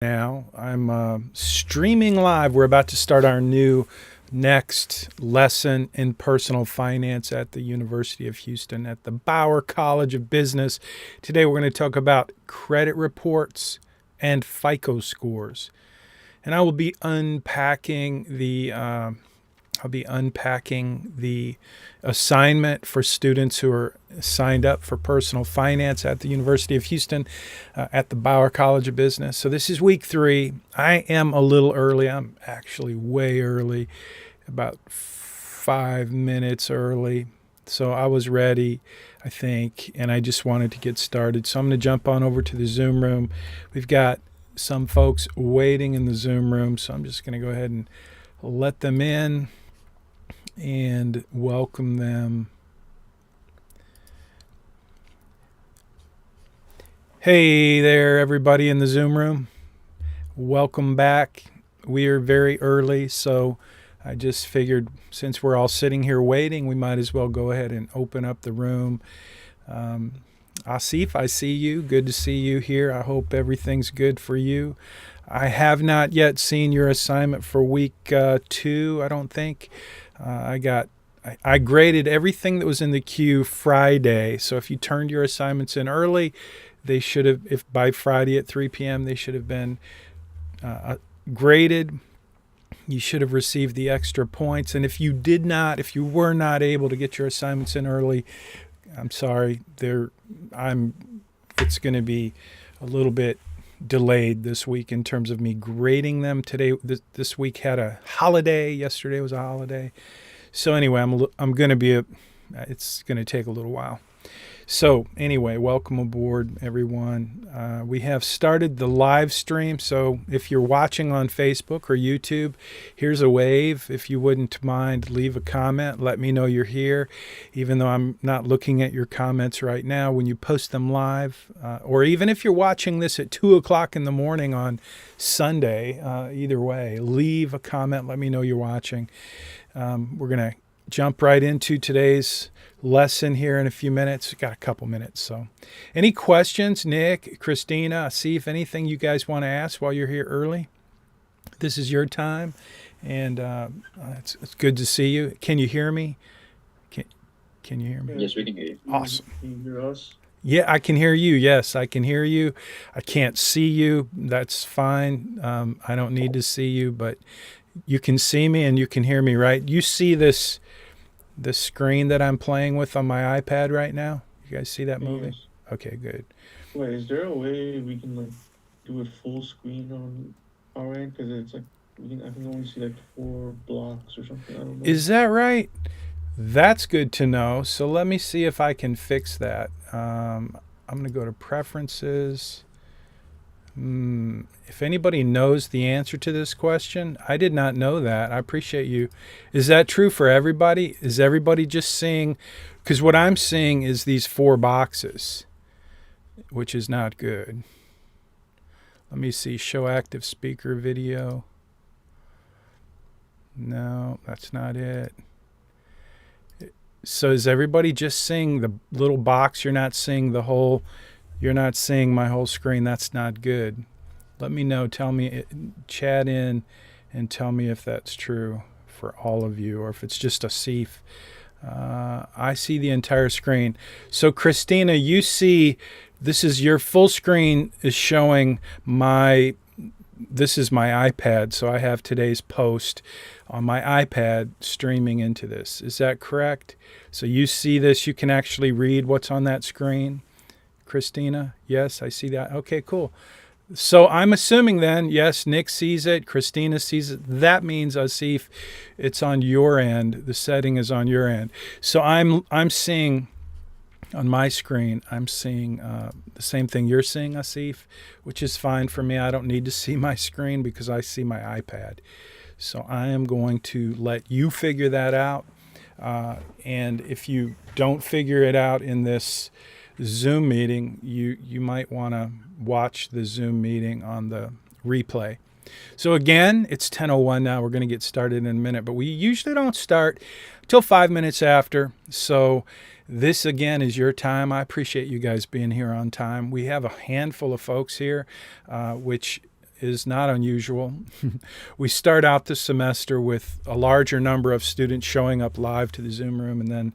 Now I'm streaming live. We're about to start our new next lesson in personal finance at the University of Houston at the Bauer College of Business. Today we're going to talk about credit reports and FICO scores, and I will be unpacking the assignment for students who are signed up for personal finance at the University of Houston at the Bauer College of Business. So this is week 3. I am a little early. I'm actually way early, about 5 minutes early. So I was ready, I think, and I just wanted to get started. So I'm going to jump on over to the Zoom room. We've got some folks waiting in the Zoom room, so I'm just going to go ahead and let them in and welcome them. Hey there, everybody in the Zoom room. Welcome back. We are very early, so I just figured since we're all sitting here waiting, we might as well go ahead and open up the room. Asif, I see you. Good to see you here. I hope everything's good for you. I have not yet seen your assignment for week 2, I don't think. I graded everything that was in the queue Friday. So if you turned your assignments in early, they should have, if by Friday at 3 p.m., they should have been graded. You should have received the extra points. And if you were not able to get your assignments in early, I'm sorry. It's going to be a little bit delayed this week in terms of me grading them. Today, this week had a holiday. Yesterday was a holiday. So anyway, it's going to take a little while. So anyway, welcome aboard, everyone. We have started the live stream. So if you're watching on Facebook or YouTube, here's a wave. If you wouldn't mind, leave a comment. Let me know you're here, even though I'm not looking at your comments right now. When you post them live, or even if you're watching this at 2 o'clock in the morning on Sunday, either way, leave a comment. Let me know you're watching. We're going to jump right into today's lesson here in a few minutes. Got a couple minutes. So any questions, Nick, Christina, see if anything you guys want to ask while you're here early? This is your time, and it's good to see you. Can you hear me? Can you hear me? Yes, we can hear you. Awesome. Can you hear us? Yeah, I can hear you. Yes, I can hear you. I can't see you. That's fine. I don't need to see you, but you can see me and you can hear me, right? You see the screen that I'm playing with on my iPad right now? You guys see that moving? Yes. Okay, good. Wait, is there a way we can do it full screen on our end? Because it's I can only see 4 blocks or something. I don't know. Is that right? That's good to know. So let me see if I can fix that. I'm going to go to Preferences. If anybody knows the answer to this question, I did not know that. I appreciate you. Is that true for everybody? Is everybody just seeing? Because what I'm seeing is these 4 boxes, which is not good. Let me see. Show active speaker video. No, that's not it. So is everybody just seeing the little box? You're not seeing the whole. You're not seeing my whole screen. That's not good. Let me know. Tell me, chat in and tell me if that's true for all of you or if it's just a Asif. I see the entire screen. So Christina, you see, this is your full screen is showing this is my iPad. So I have today's post on my iPad streaming into this. Is that correct? So you see this, you can actually read what's on that screen. Christina, yes, I see that. Okay, cool. So I'm assuming then, yes, Nick sees it, Christina sees it. That means, Asif, it's on your end. The setting is on your end. So I'm seeing on my screen, I'm seeing the same thing you're seeing, Asif, which is fine for me. I don't need to see my screen because I see my iPad. So I am going to let you figure that out. And if you don't figure it out in this Zoom meeting, you might want to watch the Zoom meeting on the replay. So again, it's 10:01 now. We're going to get started in a minute, but we usually don't start till 5 minutes after. So this again is your time. I appreciate you guys being here on time. We have a handful of folks here, which is not unusual. We start out the semester with a larger number of students showing up live to the Zoom room, and then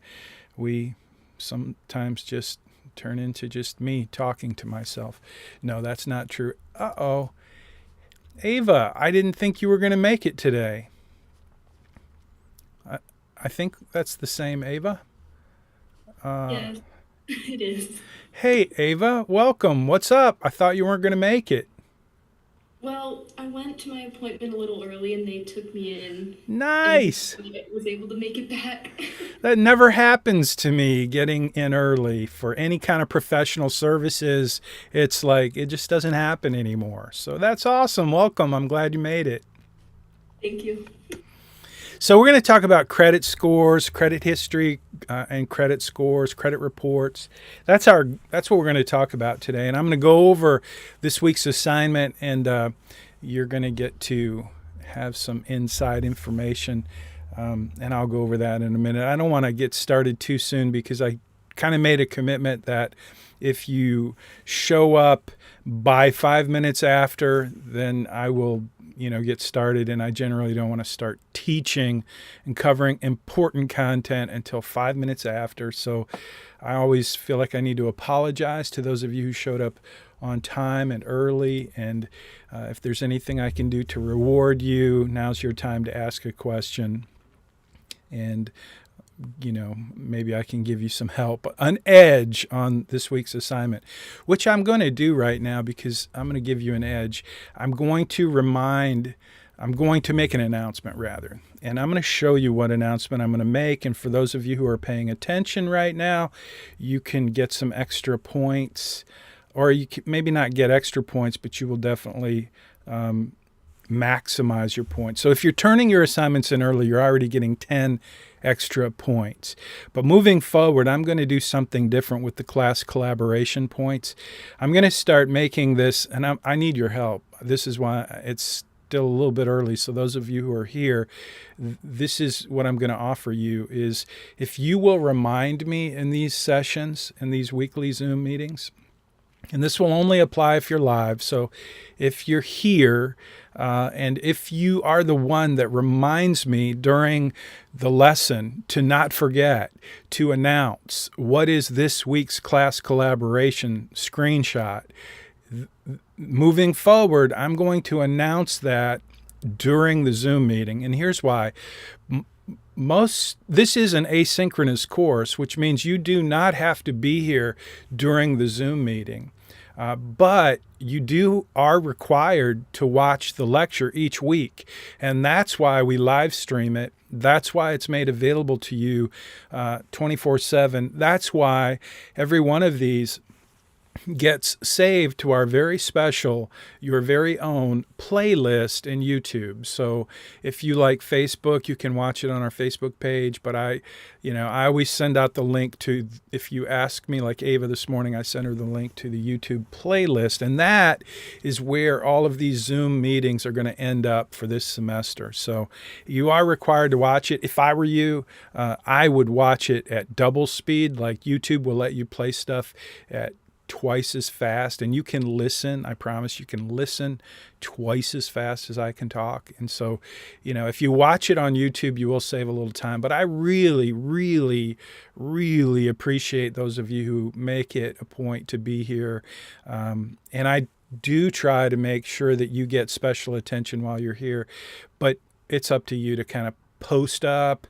we sometimes just turn into just me talking to myself. No, that's not true. Uh-oh. Ava, I didn't think you were going to make it today. I think that's the same Ava. Yes, it is. Hey, Ava, welcome. What's up? I thought you weren't going to make it. Well, I went to my appointment a little early and they took me in, and Nice. I was able to make it back. That never happens to me, getting in early for any kind of professional services. It's like it just doesn't happen anymore. So that's awesome. Welcome. I'm glad you made it. Thank you. So we're going to talk about credit scores, credit history, and credit scores, credit reports. That's what we're going to talk about today. And I'm going to go over this week's assignment, and you're going to get to have some inside information. And I'll go over that in a minute. I don't want to get started too soon because I kind of made a commitment that if you show up by 5 minutes after, then I will get started, and I generally don't want to start teaching and covering important content until 5 minutes after. So I always feel like I need to apologize to those of you who showed up on time and early, and if there's anything I can do to reward you, now's your time to ask a question, and maybe I can give you some help, an edge on this week's assignment, which I'm going to do right now because I'm going to give you an edge. I'm going to make an announcement rather, and I'm going to show you what announcement I'm going to make. And for those of you who are paying attention right now, you can get some extra points, or you can maybe not get extra points, but you will definitely maximize your points. So if you're turning your assignments in early, you're already getting 10 extra points. But moving forward, I'm going to do something different with the class collaboration points. I'm going to start making this, and I need your help. This is why it's still a little bit early. So those of you who are here, this is what I'm going to offer you is if you will remind me in these sessions, in these weekly Zoom meetings, and this will only apply if you're live. So if you're here, and if you are the one that reminds me during the lesson to not forget to announce what is this week's class collaboration screenshot, moving forward, I'm going to announce that during the Zoom meeting. And here's why. This is an asynchronous course, which means you do not have to be here during the Zoom meeting. But you are required to watch the lecture each week. And that's why we live stream it. That's why it's made available to you 24/7. That's why every one of these gets saved to our very special, your very own playlist in YouTube. So if you like Facebook, you can watch it on our Facebook page. But I always send out the link to, if you ask me, like Ava this morning, I sent her the link to the YouTube playlist. And that is where all of these Zoom meetings are going to end up for this semester. So you are required to watch it. If I were you, I would watch it at double speed. Like YouTube will let you play stuff at twice as fast, and you can listen. I promise you can listen twice as fast as I can talk. And so, if you watch it on YouTube, you will save a little time. But I really, really, really appreciate those of you who make it a point to be here. And I do try to make sure that you get special attention while you're here. But it's up to you to kind of post up,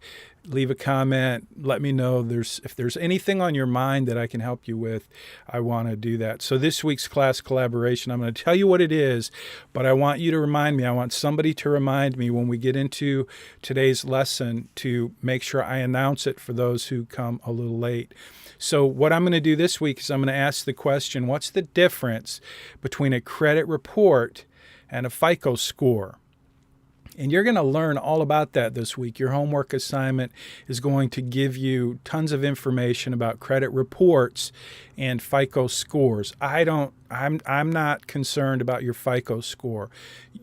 leave a comment, let me know if there's anything on your mind that I can help you with. I want to do that. So this week's class collaboration, I'm going to tell you what it is, but I want you to remind me. I want somebody to remind me when we get into today's lesson to make sure I announce it for those who come a little late. So what I'm going to do this week is I'm going to ask the question, what's the difference between a credit report and a FICO score? And you're going to learn all about that this week. Your homework assignment is going to give you tons of information about credit reports and FICO scores. I I'm not concerned about your FICO score.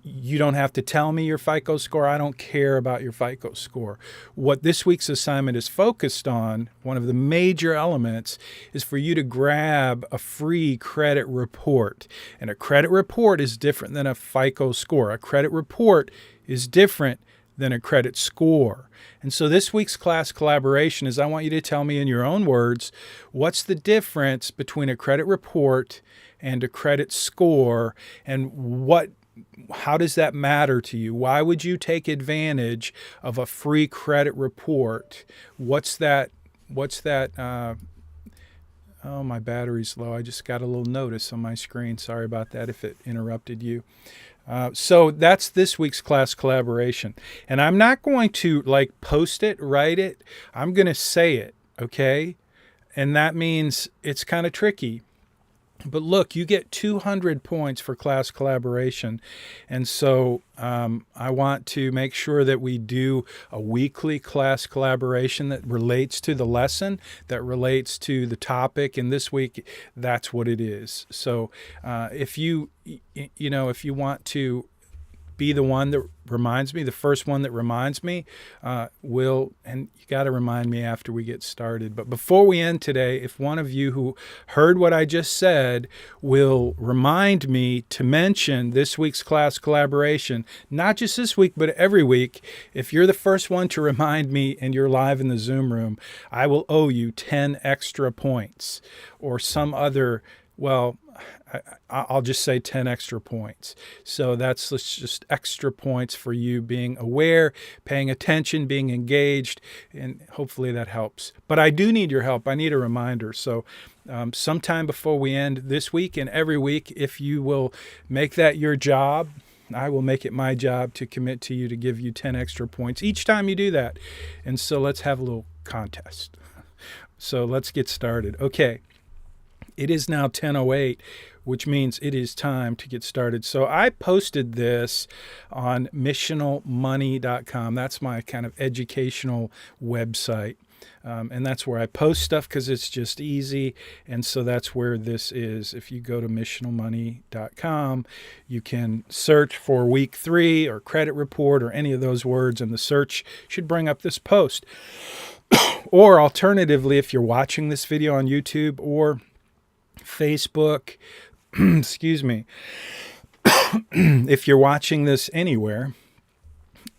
You don't have to tell me your FICO score. I don't care about your FICO score. What this week's assignment is focused on, one of the major elements, is for you to grab a free credit report. And a credit report is different than a FICO score. A credit report is different than a credit score. And so this week's class collaboration is I want you to tell me in your own words, what's the difference between a credit report and a credit score, and how does that matter to you? Why would you take advantage of a free credit report? What's that? Oh, my battery's low. I just got a little notice on my screen. Sorry about that if it interrupted you. So that's this week's class collaboration. And I'm not going to post it, write it. I'm going to say it, okay? And that means it's kind of tricky. But look, you get 200 points for class collaboration. And so I want to make sure that we do a weekly class collaboration that relates to the lesson, that relates to the topic. And this week, that's what it is. So if you want to be the one that reminds me, the first one that reminds me, and you got to remind me after we get started. But before we end today, if one of you who heard what I just said will remind me to mention this week's class collaboration, not just this week, but every week, if you're the first one to remind me and you're live in the Zoom room, I will owe you 10 extra points or some other, I'll just say 10 extra points. So that's just extra points for you being aware, paying attention, being engaged, and hopefully that helps. But I do need your help. I need a reminder. So sometime before we end this week and every week, if you will make that your job, I will make it my job to commit to you to give you 10 extra points each time you do that. And so let's have a little contest. So let's get started. Okay. It is now 10:08, which means it is time to get started. So I posted this on missionalmoney.com. That's my kind of educational website. And that's where I post stuff because it's just easy. And so that's where this is. If you go to missionalmoney.com, you can search for week 3 or credit report or any of those words, and the search should bring up this post. Or alternatively, if you're watching this video on YouTube or Facebook, excuse me, if you're watching this anywhere,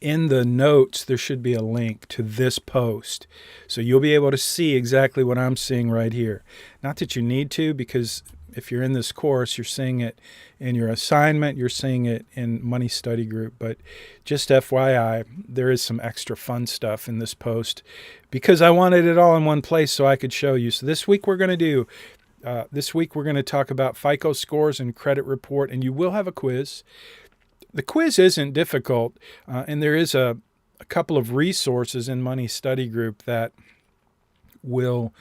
in the notes, there should be a link to this post. So you'll be able to see exactly what I'm seeing right here. Not that you need to, because if you're in this course, you're seeing it in your assignment, you're seeing it in Money Study Group. But just FYI, there is some extra fun stuff in this post because I wanted it all in one place so I could show you. So this week we're going to talk about FICO scores and credit report, and you will have a quiz. The quiz isn't difficult, and there is a couple of resources in Money Study Group that will,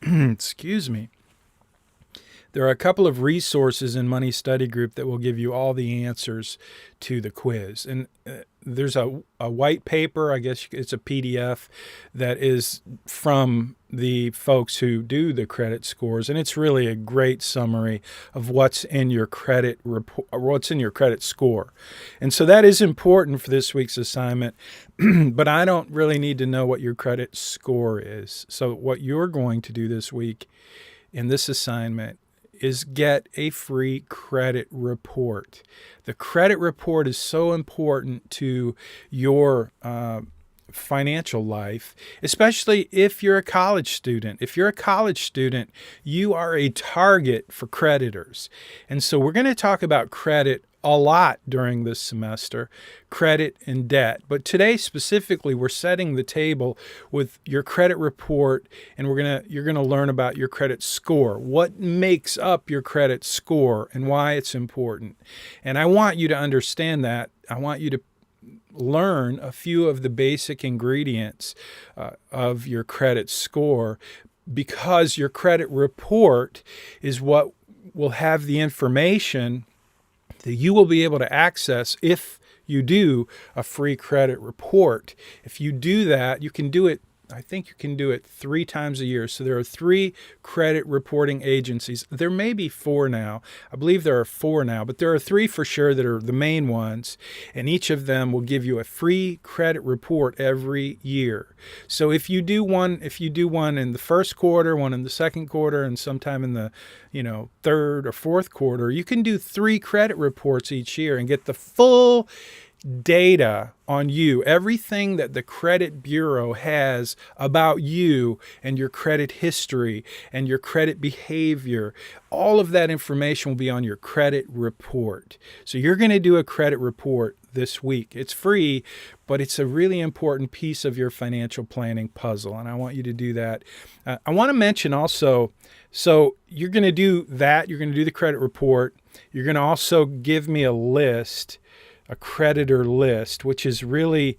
excuse me, there are a couple of resources in Money Study Group that will give you all the answers to the quiz. And there's a white paper, I guess it's a PDF, that is from the folks who do the credit scores. And it's really a great summary of what's in your credit report, or what's in your credit score. And so that is important for this week's assignment. But I don't really need to know what your credit score is. So what you're going to do this week in this assignment is get a free credit report. The credit report is so important to your financial life, especially if you're a college student. If you're a college student, you are a target for creditors. And so we're going to talk about credit a lot during this semester, credit and debt. But today specifically, we're setting the table with your credit report, and you're going to learn about your credit score. What makes up your credit score and why it's important. And I want you to understand that. I want you to learn a few of the basic ingredients of your credit score, because your credit report is what will have the information that you will be able to access if you do a free credit report. If you do that, you can do it I think you can do it 3 times a year. So there are 3 credit reporting agencies. There may be 4 now. I believe there are 4 now, but there are 3 for sure that are the main ones. And each of them will give you a free credit report every year. So if you do one in the first quarter, one in the second quarter, and sometime in the, third or fourth quarter, you can do 3 credit reports each year and get the full data on you, everything that the credit bureau has about you and your credit history and your credit behavior. All of that information will be on your credit report. So you're going to do a credit report this week. It's free, but it's a really important piece of your financial planning puzzle, and I want you to do that. I want to mention also, so you're going to do that. You're going to do the credit report. You're going to also give me a list, a creditor list, which is really,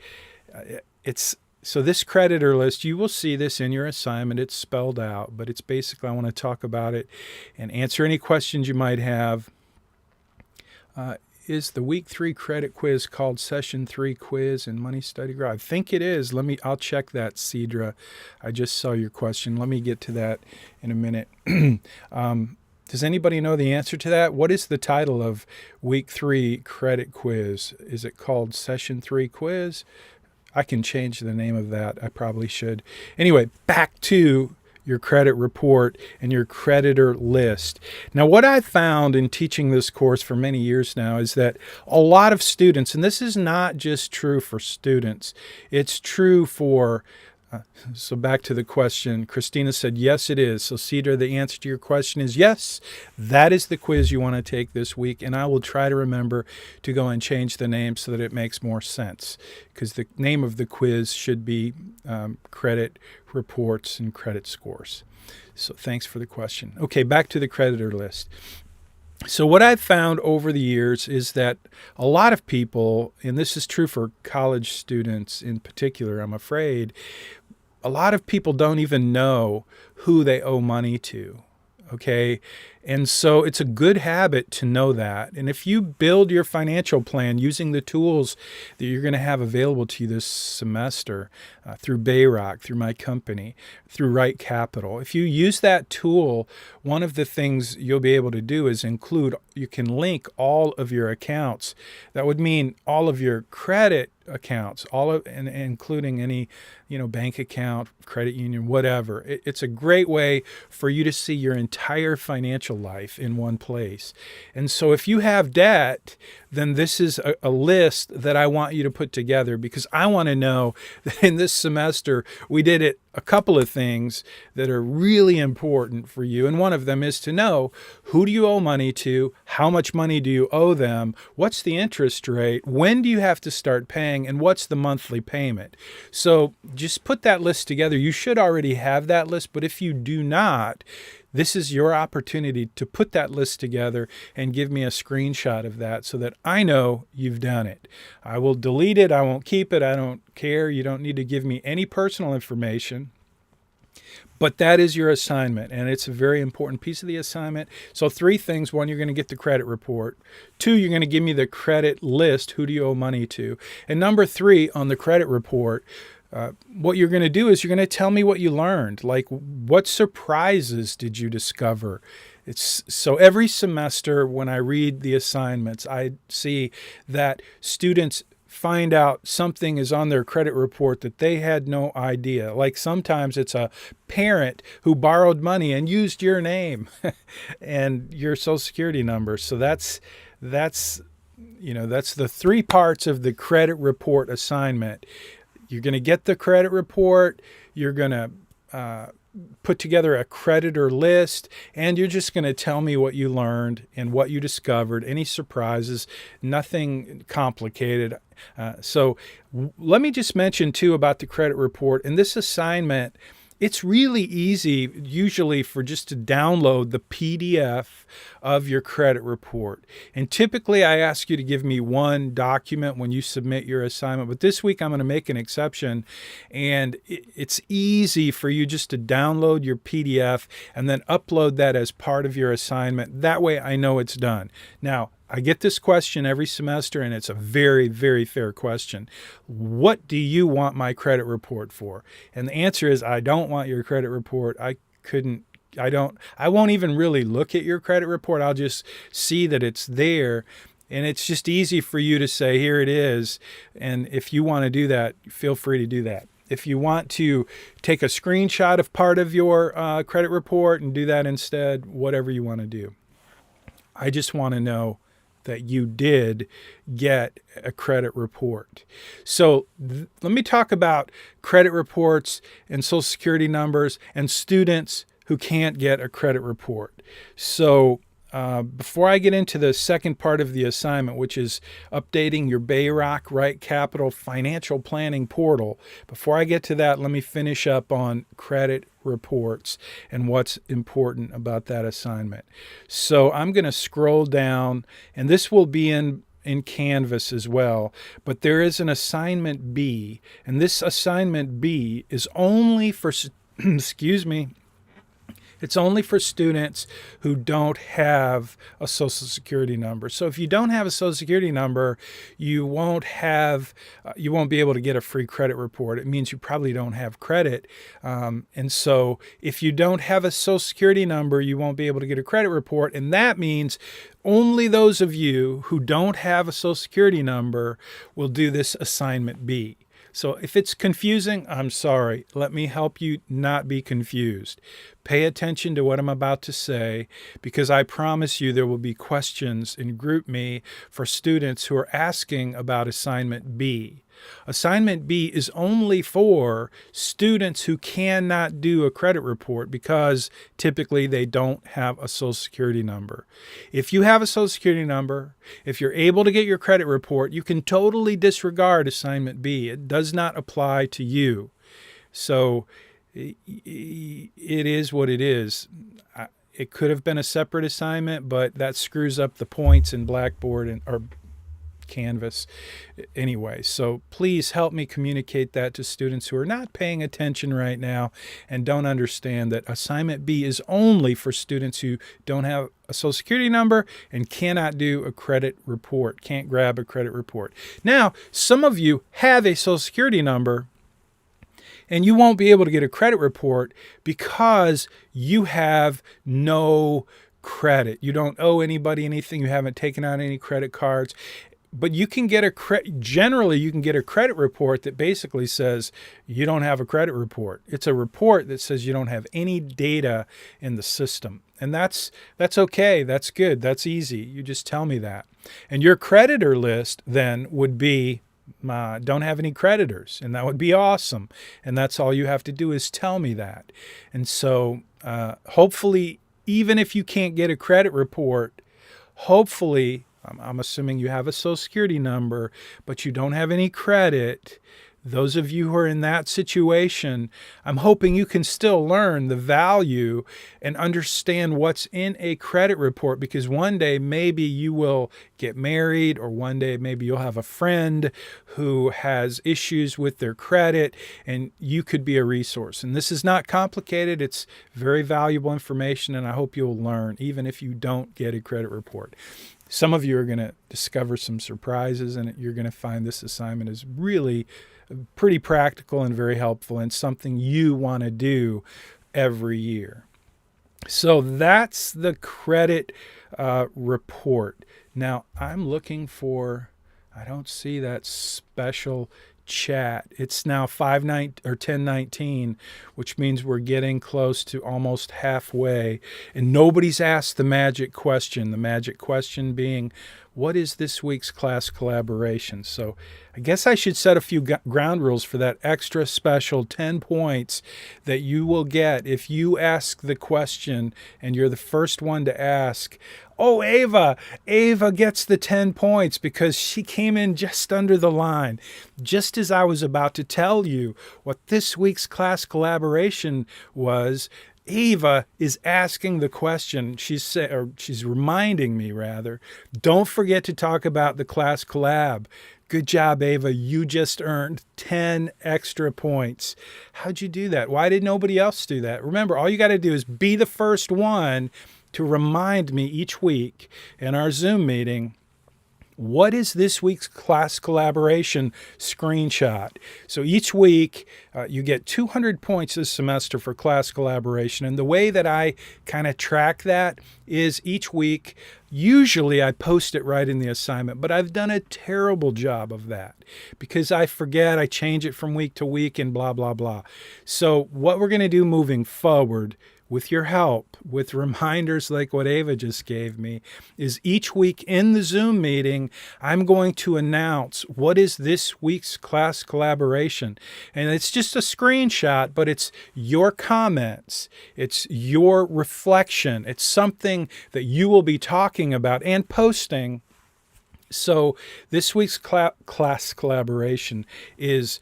so this creditor list, you will see this in your assignment. It's spelled out, but it's basically, I want to talk about it and answer any questions you might have. Is the week 3 credit quiz called session 3 quiz in Money Study Group? I think it is. I'll check that, Cedra. I just saw your question. Let me get to that in a minute. Does anybody know the answer to that? What is the title of week 3 credit quiz? Is it called session 3 quiz? I can change the name of that. I probably should. Anyway, back to your credit report and your creditor list. Now, what I've found in teaching this course for many years now is that a lot of students, and this is not just true for students, it's true for so back to the question, Christina said, yes, it is. So Cedar, the answer to your question is yes, that is the quiz you want to take this week. And I will try to remember to go and change the name so that it makes more sense, because the name of the quiz should be credit reports and credit scores. So thanks for the question. Okay, back to the creditor list. So what I've found over the years is that a lot of people, and this is true for college students in particular, I'm afraid, a lot of people don't even know who they owe money to, okay? And so it's a good habit to know that. And if you build your financial plan using the tools that you're going to have available to you this semester through Bayrock, through my company, through Right Capital, if you use that tool, one of the things you'll be able to do is you can link all of your accounts. That would mean all of your credit accounts, and including any, bank account, credit union, whatever. It's a great way for you to see your entire financial life in one place. And so if you have debt, then this is a list that I want you to put together, because I want to know that in this semester we did a couple of things that are really important for you. And one of them is to know, who do you owe money to? How much money do you owe them? What's the interest rate? When do you have to start paying? And what's the monthly payment? So just put that list together. You should already have that list, but if you do not, this is your opportunity to put that list together and give me a screenshot of that so that I know you've done it. I will delete it. I won't keep it. I don't care. You don't need to give me any personal information. But that is your assignment, and it's a very important piece of the assignment. So 3 things. 1, you're going to get the credit report. 2, you're going to give me the credit list. Who do you owe money to? And number 3, on the credit report, what you're going to do is you're going to tell me what you learned. Like, what surprises did you discover? So every semester when I read the assignments, I see that students find out something is on their credit report that they had no idea. Like sometimes it's a parent who borrowed money and used your name and your social security number. So that's the 3 parts of the credit report assignment. You're going to get the credit report, you're going to put together a creditor list, and you're just going to tell me what you learned and what you discovered, any surprises, nothing complicated. So let me just mention too about the credit report. In this assignment, it's really easy usually for just to download the PDF of your credit report. And typically I ask you to give me 1 document when you submit your assignment. But this week I'm going to make an exception. And it's easy for you just to download your PDF and then upload that as part of your assignment. That way I know it's done. Now, I get this question every semester, and it's a very, very fair question. What do you want my credit report for? And the answer is, I don't want your credit report. I won't even really look at your credit report. I'll just see that it's there. And it's just easy for you to say, here it is. And if you want to do that, feel free to do that. If you want to take a screenshot of part of your credit report and do that instead, whatever you want to do. I just want to know that you did get a credit report. So let me talk about credit reports and Social Security numbers and students who can't get a credit report. So before I get into the second part of the assignment, which is updating your Bayrock Right Capital financial planning portal, before I get to that, let me finish up on credit reports and what's important about that assignment. So I'm going to scroll down, and this will be in Canvas as well, but there is an assignment B, and this assignment B is only for, it's only for students who don't have a Social Security number. So if you don't have a Social Security number, you won't be able to get a free credit report. It means you probably don't have credit. And so if you don't have a Social Security number, you won't be able to get a credit report. And that means only those of you who don't have a Social Security number will do this assignment B. So if it's confusing, I'm sorry. Let me help you not be confused. Pay attention to what I'm about to say, because I promise you there will be questions in GroupMe for students who are asking about Assignment B. Assignment B is only for students who cannot do a credit report because typically they don't have a Social Security number. If you have a Social Security number, if you're able to get your credit report, you can totally disregard Assignment B. It does not apply to you. So it is what it is. It could have been a separate assignment, but that screws up the points in Blackboard or Canvas anyway. So please help me communicate that to students who are not paying attention right now and don't understand that Assignment B is only for students who don't have a Social Security number and cannot do a credit report, can't grab a credit report. Now, some of you have a Social Security number and you won't be able to get a credit report because you have no credit. You don't owe anybody anything. You haven't taken out any credit cards. But you can get generally you can get a credit report that basically says you don't have a credit report. It's a report that says you don't have any data in the system. And that's okay. That's good. That's easy. You just tell me that. And your creditor list then would be don't have any creditors, and that would be awesome. And that's all you have to do is tell me that. And so hopefully, even if you can't get a credit report, hopefully, I'm assuming you have a Social Security number, but you don't have any credit. Those of you who are in that situation, I'm hoping you can still learn the value and understand what's in a credit report, because one day maybe you will get married, or one day maybe you'll have a friend who has issues with their credit, and you could be a resource. And this is not complicated. It's very valuable information, and I hope you'll learn, even if you don't get a credit report. Some of you are going to discover some surprises, and you're going to find this assignment is really pretty practical and very helpful, and something you want to do every year. So that's the credit report. Now I'm looking for, I don't see that special chat. It's now 10:19, which means we're getting close to almost halfway, and nobody's asked the magic question. The magic question being, what is this week's class collaboration? So I guess I should set a few ground rules for that extra special 10 points that you will get if you ask the question and you're the first one to ask. Oh, Ava gets the 10 points because she came in just under the line. Just as I was about to tell you what this week's class collaboration was, Ava is asking the question. She's reminding me, rather, don't forget to talk about the class collab. Good job, Ava. You just earned 10 extra points. How'd you do that? Why did nobody else do that? Remember, all you got to do is be the first one to remind me each week in our Zoom meeting, what is this week's class collaboration screenshot? So each week you get 200 points this semester for class collaboration. And the way that I kind of track that is each week, usually I post it right in the assignment, but I've done a terrible job of that because I forget, I change it from week to week and blah, blah, blah. So what we're going to do moving forward, with your help, with reminders like what Ava just gave me, is each week in the Zoom meeting, I'm going to announce what is this week's class collaboration. And it's just a screenshot, but it's your comments. It's your reflection. It's something that you will be talking about and posting. So this week's class collaboration is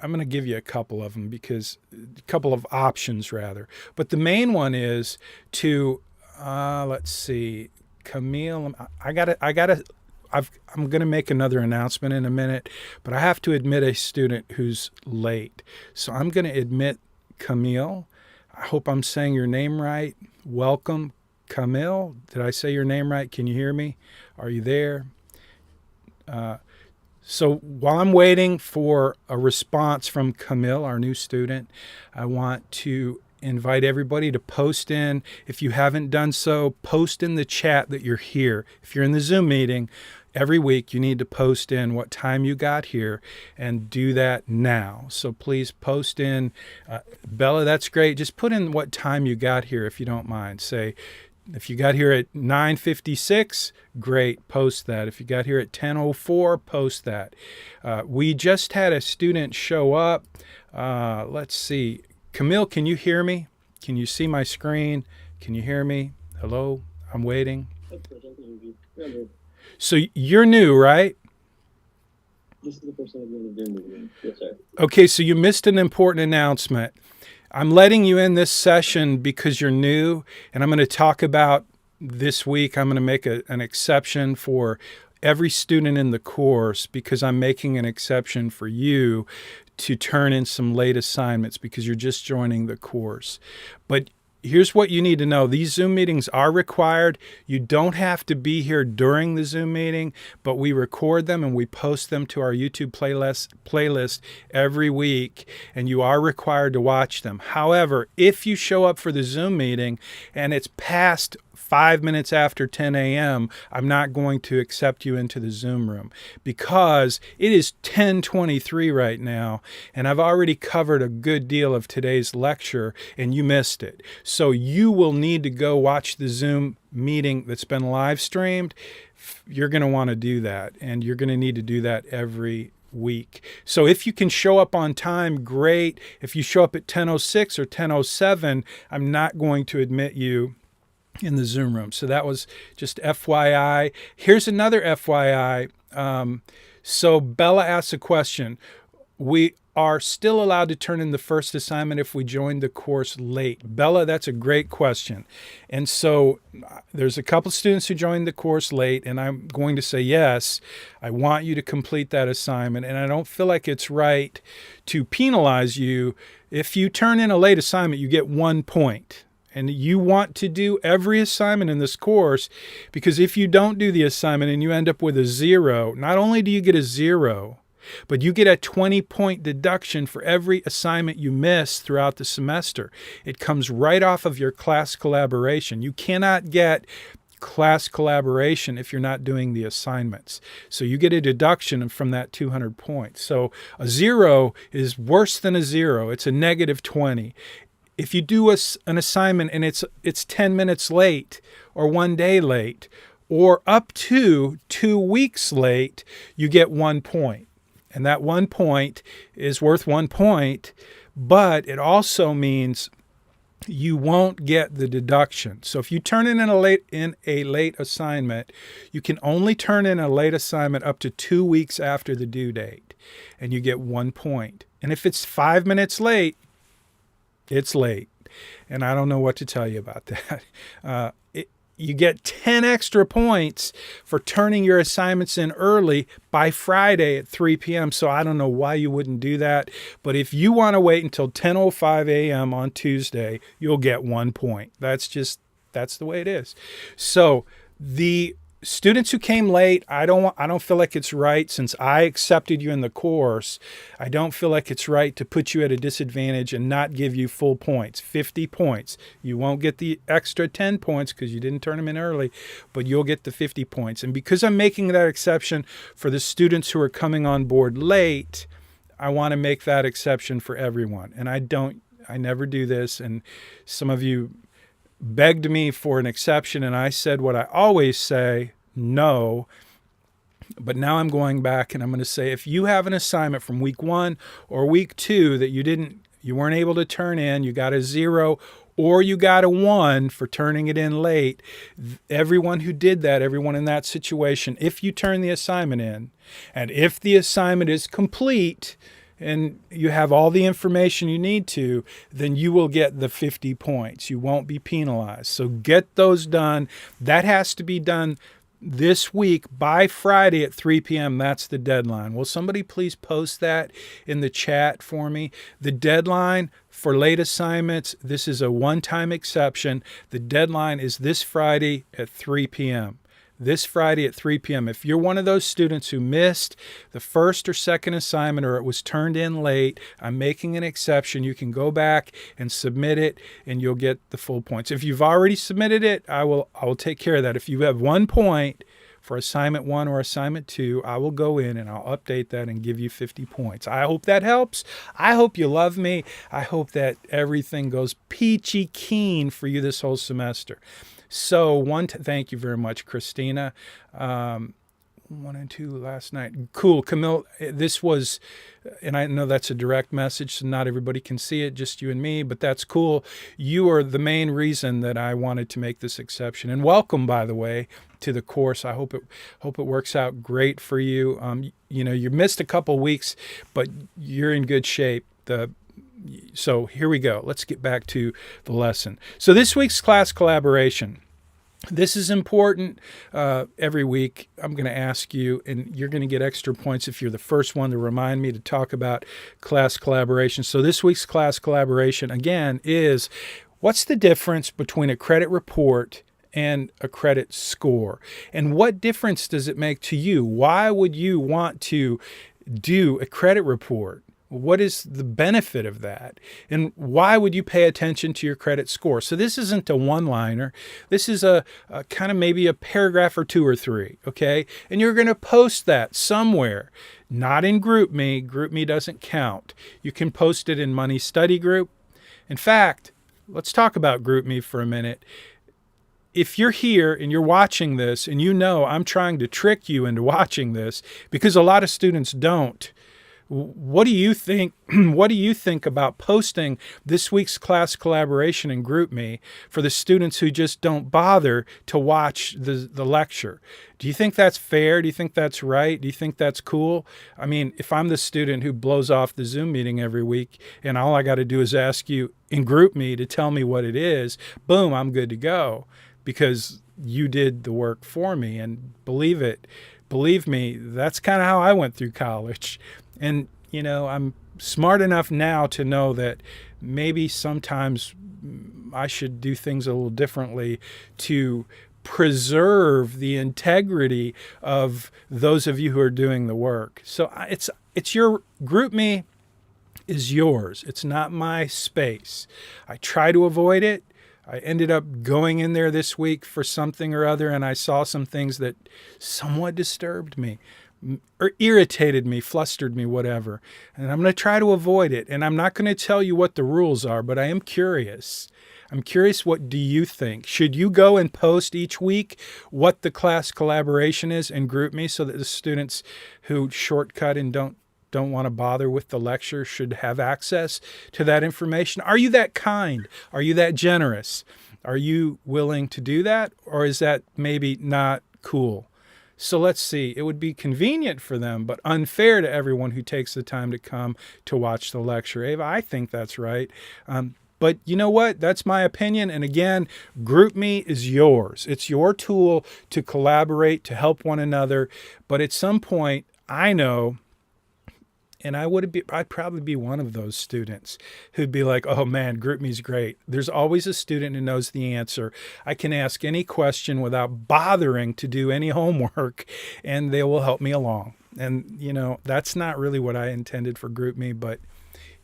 I'm going to give you a couple of them because a couple of options rather. But the main one is to, let's see, Camille. I'm going to make another announcement in a minute, but I have to admit a student who's late. So I'm going to admit Camille. I hope I'm saying your name right. Welcome, Camille. Did I say your name right? Can you hear me? Are you there? So while I'm waiting for a response from Camille, our new student, I want to invite everybody to post in. If you haven't done so, post in the chat that you're here. If you're in the Zoom meeting, every week you need to post in what time you got here and do that now. So please post in. Bella, that's great. Just put in what time you got here if you don't mind. Say, if you got here at 9:56, great, post that. If you got here at 10:04, post that. We just had a student show up. Let's see. Camille, can you hear me? Can you see my screen? Can you hear me? Hello? I'm waiting. So you're new, right? This is the first time I've been in a Zoom meeting. Yes, sir. Okay, so you missed an important announcement. I'm letting you in this session because you're new, and I'm going to talk about this week. I'm going to make an exception for every student in the course because I'm making an exception for you to turn in some late assignments because you're just joining the course. But here's what you need to know. These Zoom meetings are required. You don't have to be here during the Zoom meeting, but we record them and we post them to our YouTube playlist every week, and you are required to watch them. However, if you show up for the Zoom meeting and it's past 5 minutes after 10 a.m., I'm not going to accept you into the Zoom room because it is 10:23 right now, and I've already covered a good deal of today's lecture, and you missed it. So you will need to go watch the Zoom meeting that's been live streamed. You're going to want to do that, and you're going to need to do that every week. So if you can show up on time, great. If you show up at 10:06 or 10:07, I'm not going to admit you in the Zoom room. So that was just FYI. Here's another FYI. So Bella asked a question. We are still allowed to turn in the first assignment if we joined the course late. Bella, that's a great question. And so there's a couple students who joined the course late, and I'm going to say, yes, I want you to complete that assignment. And I don't feel like it's right to penalize you. If you turn in a late assignment, you get 1 point. And you want to do every assignment in this course, because if you don't do the assignment and you end up with a 0, not only do you get a 0, but you get a 20-point deduction for every assignment you miss throughout the semester. It comes right off of your class collaboration. You cannot get class collaboration if you're not doing the assignments. So you get a deduction from that 200 points. So a 0 is worse than a 0. It's a negative 20. If you do an assignment and it's 10 minutes late or 1 day late or up to 2 weeks late, you get 1 point. And that 1 point is worth 1 point, but it also means you won't get the deduction. So if you turn in a late assignment, you can only turn in a late assignment up to 2 weeks after the due date, and you get 1 point. And if it's 5 minutes late, it's late, and I don't know what to tell you about that. you get 10 extra points for turning your assignments in early by Friday at 3 p.m. So I don't know why you wouldn't do that. But if you want to wait until 10:05 a.m. on Tuesday, you'll get 1 point. That's the way it is. So the students who came late, I don't feel like it's right, since I accepted you in the course. I don't feel like it's right to put you at a disadvantage and not give you full points, 50 points. You won't get the extra 10 points because you didn't turn them in early, but you'll get the 50 points. And because I'm making that exception for the students who are coming on board late, I want to make that exception for everyone. And I never do this. And some of you begged me for an exception, and I said what I always say, no. But now I'm going back and I'm going to say, if you have an assignment from week 1 or week 2 that you weren't able to turn in, you got a 0 or you got a 1 for turning it in late, everyone who did that, everyone in that situation, if you turn the assignment in, and if the assignment is complete, and you have all the information you need to, then you will get the 50 points. You won't be penalized. So get those done. That has to be done this week by Friday at 3 p.m. That's the deadline. Will somebody please post that in the chat for me? The deadline for late assignments, this is a one-time exception. The deadline is this Friday at 3 p.m. This Friday at 3 p.m. If you're one of those students who missed the first or second assignment, or it was turned in late, I'm making an exception. You can go back and submit it and you'll get the full points. If you've already submitted it, I will take care of that. If you have 1 point for assignment 1 or assignment 2, I will go in and I'll update that and give you 50 points. I hope that helps. I hope you love me. I hope that everything goes peachy keen for you this whole semester. So thank you very much, Christina. 1 and 2 last night. Cool. Camille, this was, and I know that's a direct message, so not everybody can see it, just you and me, but that's cool. You are the main reason that I wanted to make this exception. And welcome, by the way, to the course. I hope it works out great for you. You missed a couple weeks, but you're in good shape. So here we go. Let's get back to the lesson. So this week's class collaboration. This is important. Every week I'm going to ask you, and you're going to get extra points if you're the first one to remind me to talk about class collaboration. So this week's class collaboration, again, is what's the difference between a credit report and a credit score? And what difference does it make to you? Why would you want to do a credit report? What is the benefit of that? And why would you pay attention to your credit score? So this isn't a one-liner. This is a kind of maybe a paragraph or 2 or 3, okay? And you're going to post that somewhere, not in GroupMe. GroupMe doesn't count. You can post it in Money Study Group. In fact, let's talk about GroupMe for a minute. If you're here and you're watching this and you know I'm trying to trick you into watching this, because a lot of students don't, what do you think? What do you think about posting this week's class collaboration in GroupMe for the students who just don't bother to watch the lecture? Do you think that's fair? Do you think that's right? Do you think that's cool? I mean, if I'm the student who blows off the Zoom meeting every week and all I got to do is ask you in GroupMe to tell me what it is, boom, I'm good to go because you did the work for me. And believe me, that's kind of how I went through college. And, I'm smart enough now to know that maybe sometimes I should do things a little differently to preserve the integrity of those of you who are doing the work. So it's your GroupMe is yours. It's not my space. I try to avoid it. I ended up going in there this week for something or other, and I saw some things that somewhat disturbed me, or irritated me, flustered me, whatever. And I'm going to try to avoid it. And I'm not going to tell you what the rules are, but I am curious. I'm curious, what do you think? Should you go and post each week what the class collaboration is in GroupMe so that the students who shortcut and don't want to bother with the lecture should have access to that information? Are you that kind? Are you that generous? Are you willing to do that? Or is that maybe not cool? So let's see. It would be convenient for them, but unfair to everyone who takes the time to come to watch the lecture. Ava, I think that's right. But you know what? That's my opinion. And again, GroupMe is yours. It's your tool to collaborate, to help one another. But at some point, I know, and I'd probably be one of those students who'd be like, oh man, GroupMe's great. There's always a student who knows the answer. I can ask any question without bothering to do any homework, and they will help me along. And, that's not really what I intended for GroupMe, but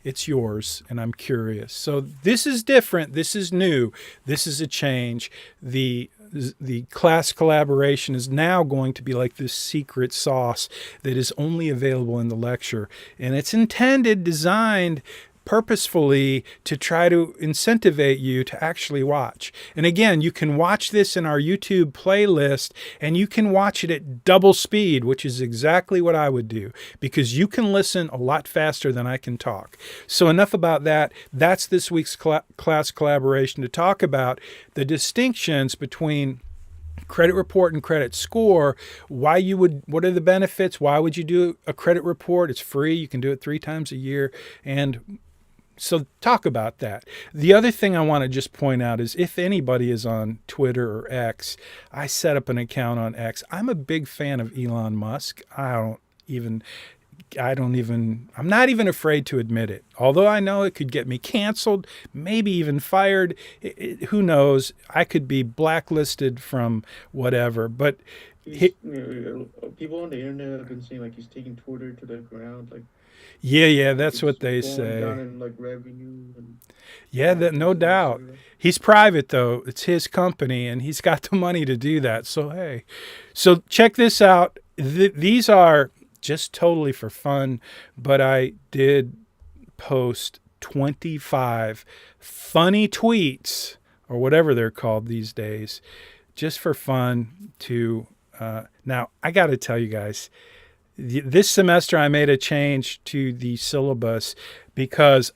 it's yours, and I'm curious. So this is different. This is new. This is a change. The class collaboration is now going to be like this secret sauce that is only available in the lecture. And it's designed purposefully to try to incentivize you to actually watch. And again, you can watch this in our YouTube playlist, and you can watch it at double speed, which is exactly what I would do, because you can listen a lot faster than I can talk. So enough about that. That's this week's class collaboration, to talk about the distinctions between credit report and credit score, what are the benefits? Why would you do a credit report? It's free. You can do it 3 times a year. And so talk about that. The other thing I want to just point out is, if anybody is on Twitter or X, I set up an account on X. I'm a big fan of Elon Musk. I'm not even afraid to admit it. Although I know it could get me canceled, maybe even fired. Who knows? I could be blacklisted from whatever. But people on the internet have been saying like he's taking Twitter to the ground. Like, yeah, that's what they going say. down in, like, revenue and yeah, that no doubt. He's private though. It's his company, and he's got the money to do that. So hey, so check this out. These are just totally for fun, but I did post 25 funny tweets, or whatever they're called these days, just for fun to, now I got to tell you guys, this semester I made a change to the syllabus because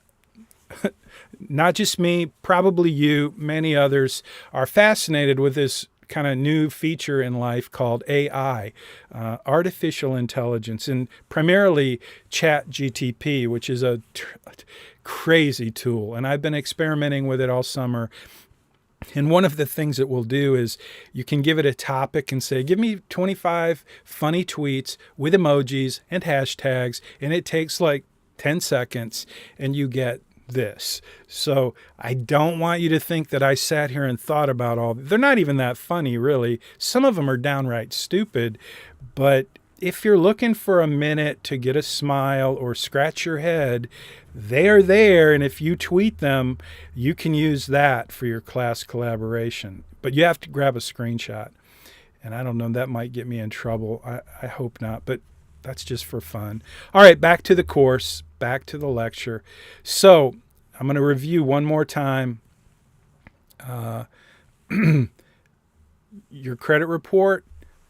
not just me, probably you, many others are fascinated with this kind of new feature in life called AI, artificial intelligence, and primarily ChatGPT, which is a crazy tool. And I've been experimenting with it all summer. And one of the things it will do is you can give it a topic and say, give me 25 funny tweets with emojis and hashtags. And it takes like 10 seconds and you get this. So I don't want you to think that I sat here and thought about all. They're not even that funny, really. Some of them are downright stupid. But if you're looking for a minute to get a smile or scratch your head, they're there. And if you tweet them, you can use that for your class collaboration. But you have to grab a screenshot. And I don't know, that might get me in trouble. I hope not, but that's just for fun. All right, back to the course, back to the lecture. So I'm going to review one more time. Your credit report,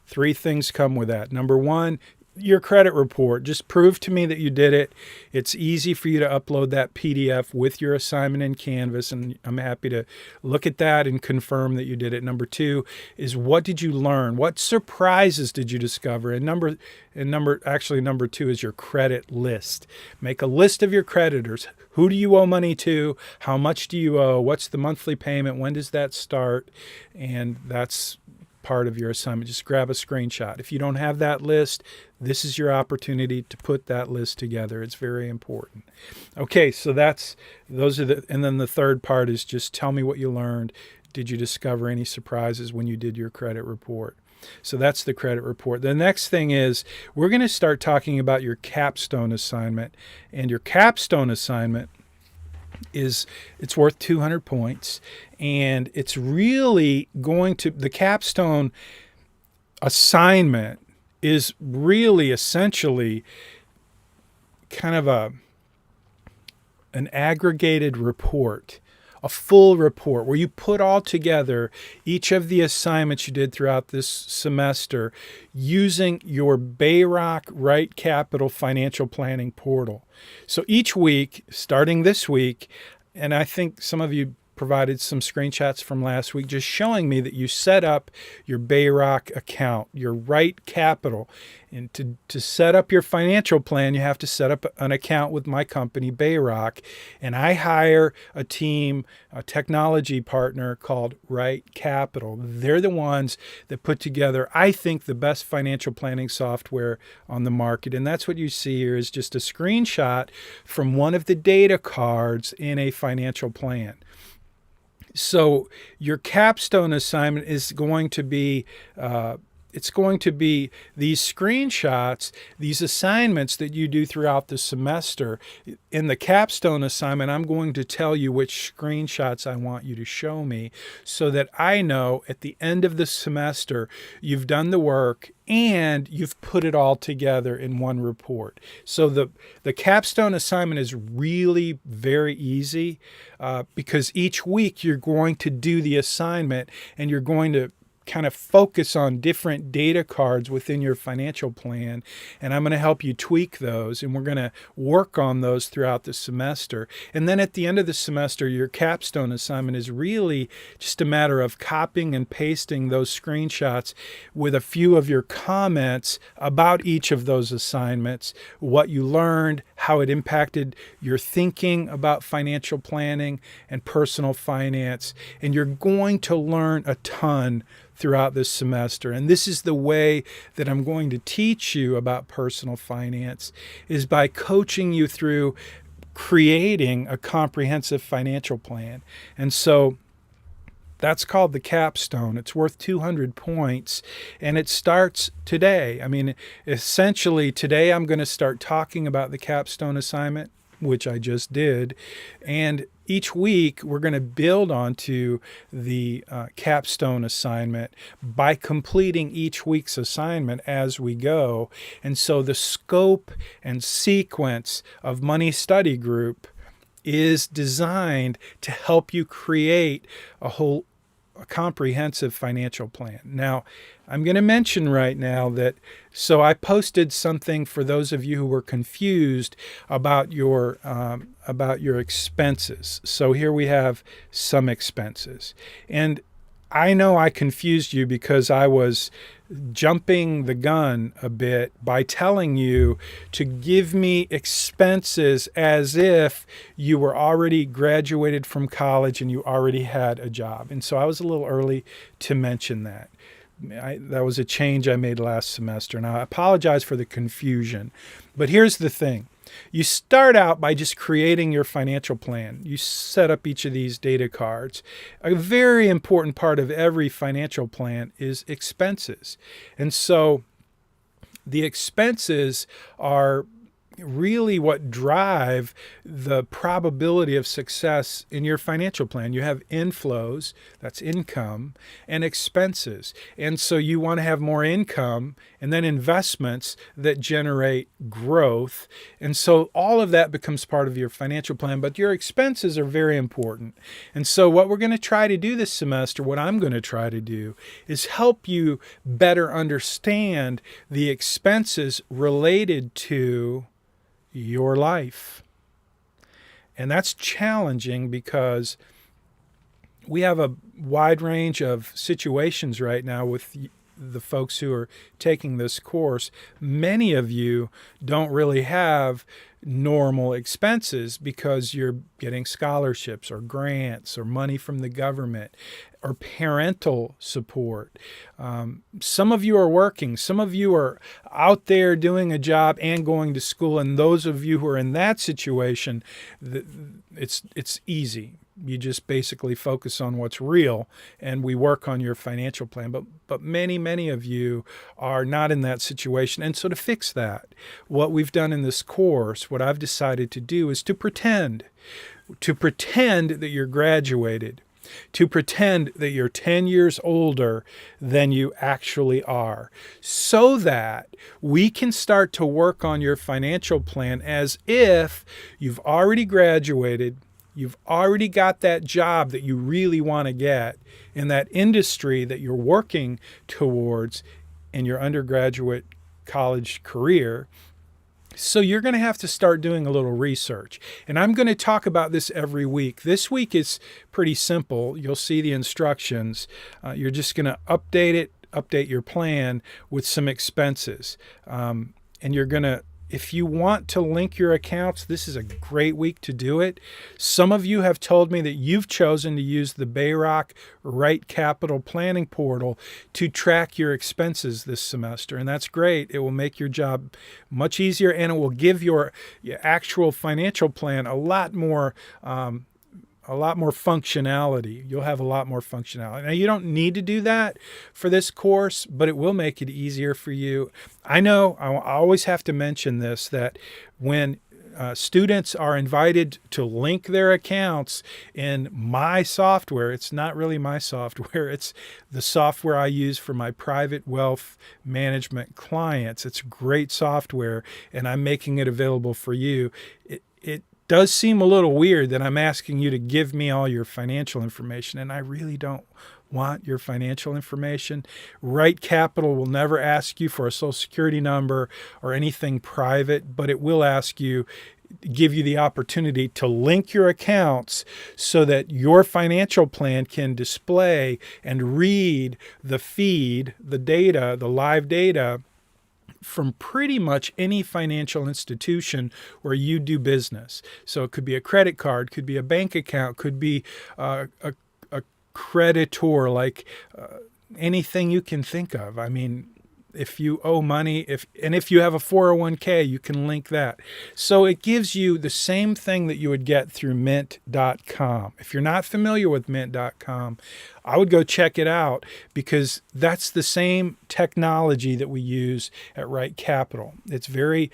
3 things come with that. Number 1, your credit report. Just prove to me that you did it. It's easy for you to upload that PDF with your assignment in Canvas, and I'm happy to look at that and confirm that you did it. Number 2 is, what did you learn? What surprises did you discover? And number 2 is your credit list. Make a list of your creditors. Who do you owe money to? How much do you owe? What's the monthly payment? When does that start? And that's part of your assignment. Just grab a screenshot. If you don't have that list, this is your opportunity to put that list together. It's very important. Okay, so and then the third part is just tell me what you learned. Did you discover any surprises when you did your credit report? So that's the credit report. The next thing is, we're going to start talking about your capstone assignment. And your capstone assignment it's worth 200 points, and it's really the capstone assignment is really essentially kind of an aggregated report, a full report where you put all together each of the assignments you did throughout this semester using your Bayrock Right Capital financial planning portal. So each week, starting this week, and I think some of you provided some screenshots from last week just showing me that you set up your Bayrock account, your Right Capital. And to set up your financial plan, you have to set up an account with my company, Bayrock. And I hire a team, a technology partner called Right Capital. They're the ones that put together, I think, the best financial planning software on the market. And that's what you see here is just a screenshot from one of the data cards in a financial plan. So your capstone assignment is going to be it's going to be these screenshots, these assignments that you do throughout the semester. In the capstone assignment, I'm going to tell you which screenshots I want you to show me so that I know at the end of the semester you've done the work and you've put it all together in one report. So the capstone assignment is really very easy because each week you're going to do the assignment and you're going to kind of focus on different data cards within your financial plan. And I'm going to help you tweak those. And we're going to work on those throughout the semester. And then at the end of the semester, your capstone assignment is really just a matter of copying and pasting those screenshots with a few of your comments about each of those assignments, what you learned, how it impacted your thinking about financial planning and personal finance. And you're going to learn a ton throughout this semester. And this is the way that I'm going to teach you about personal finance, is by coaching you through creating a comprehensive financial plan. And so that's called the capstone. It's worth 200 points, and it starts today. I mean, essentially today I'm going to start talking about the capstone assignment, which I just did, and each week we're going to build onto the capstone assignment by completing each week's assignment as we go. And so the scope and sequence of Money Study Group is designed to help you create a comprehensive financial plan. Now, I'm going to mention right now that, so I posted something for those of you who were confused about your expenses. So here we have some expenses. And I know I confused you because I was jumping the gun a bit by telling you to give me expenses as if you were already graduated from college and you already had a job. And so I was a little early to mention that. That was a change I made last semester, and I apologize for the confusion. But here's the thing. You start out by just creating your financial plan. You set up each of these data cards. A very important part of every financial plan is expenses. And so the expenses are really what drive the probability of success in your financial plan. You have inflows, that's income, and expenses. And so you want to have more income and then investments that generate growth. And so all of that becomes part of your financial plan, but your expenses are very important. And so what we're going to try to do this semester, what I'm going to try to do, is help you better understand the expenses related to your life. And that's challenging because we have a wide range of situations right now with the folks who are taking this course. Many of you don't really have normal expenses because you're getting scholarships or grants or money from the government or parental support. Some of you are working. Some of you are out there doing a job and going to school. And those of you who are in that situation, it's easy. You just basically focus on what's real and we work on your financial plan. But many of you are not in that situation. And so to fix that, what we've done in this course, what I've decided to do is to pretend that you're graduated, to pretend that you're 10 years older than you actually are, so that we can start to work on your financial plan as if you've already graduated. You've already got that job that you really want to get in that industry that you're working towards in your undergraduate college career. So you're going to have to start doing a little research. And I'm going to talk about this every week. This week is pretty simple. You'll see the instructions. You're just going to update your plan with some expenses. And you're going to, if you want to link your accounts, this is a great week to do it. Some of you have told me that you've chosen to use the Bayrock Right Capital Planning Portal to track your expenses this semester, and that's great. It will make your job much easier, and it will give your actual financial plan a lot more functionality. You'll have a lot more functionality. Now, you don't need to do that for this course, but it will make it easier for you. I know I always have to mention this, that when students are invited to link their accounts in my software, it's not really my software, it's the software I use for my private wealth management clients. It's great software, and I'm making it available for you. It does seem a little weird that I'm asking you to give me all your financial information, and I really don't want your financial information. Right Capital will never ask you for a social security number or anything private, but it will give you the opportunity to link your accounts so that your financial plan can display and read the feed, the data, the live data from pretty much any financial institution where you do business. So it could be a credit card, could be a bank account, could be a creditor, like anything you can think of. I mean, if you owe money, if you have a 401k, you can link that. So it gives you the same thing that you would get through mint.com. If you're not familiar with mint.com, I would go check it out, because that's the same technology that we use at Right Capital. It's very